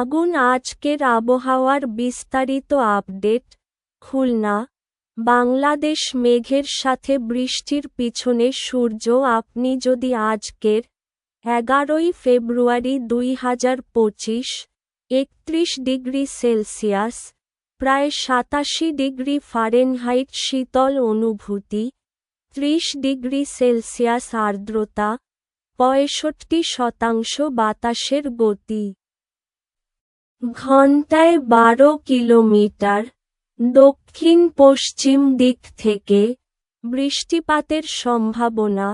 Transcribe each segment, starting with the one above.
আগুন আজকের আবহাওয়ার বিস্তারিত আপডেট। খুলনা, বাংলাদেশ মেঘের সাথে বৃষ্টির পিছনে সূর্য। আপনি যদি আজকের 11ই ফেব্রুয়ারি 2025, 31 ডিগ্রি সেলসিয়াস, প্রায় 87 ডিগ্রি ফারেনহাইট শীতল অনুভূতি, 30 ডিগ্রি সেলসিয়াস আর্দ্রতা, 65% বাতাসের গতি, ঘন্টায় 12 কিলোমিটার, দক্ষিণ পশ্চিম দিক থেকে বৃষ্টিপাতের সম্ভাবনা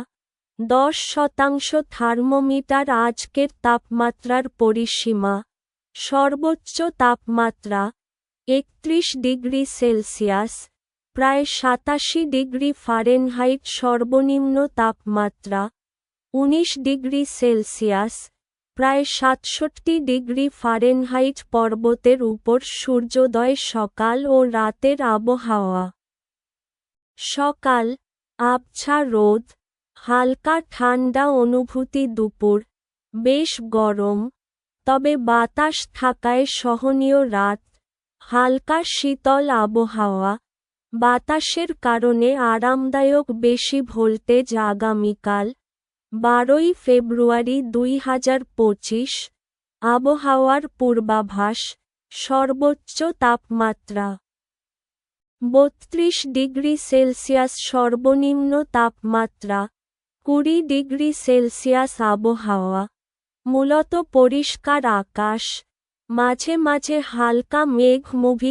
10%। থার্মোমিটার আজকের তাপমাত্রার পরিসীমা। সর্বোচ্চ তাপমাত্রা 31 ডিগ্রি সেলসিয়াস, প্রায় 87 ডিগ্রি ফারেনহাইট। সর্বনিম্ন তাপমাত্রা 19 ডিগ্রি সেলসিয়াস, প্রায় 67 ডিগ্রি ফারেনহাইট। পর্বতের উপর সূর্যোদয়। সকাল ও রাতের আবহাওয়া। সকাল, আবছা রোদ, হালকা ঠান্ডা অনুভূতি। দুপুর, বেশ গরম, তবে বাতাস থাকায় সহনীয়। রাত, হালকা শীতল আবহাওয়া, বাতাসের কারণে আরামদায়ক। বেশি ভোল্টেজ। আগামীকাল 12ই ফেব্রুয়ারি 2025, আবহাওয়ার পূর্বাভাস। সর্বোচ্চ তাপমাত্রা 32 ডিগ্রি সেলসিয়াস, সর্বনিম্ন তাপমাত্রা 20 ডিগ্রি সেলসিয়াস। আবহাওয়া মূলত পরিষ্কার আকাশ, মাঝে মাঝে হালকা মেঘ। মুভি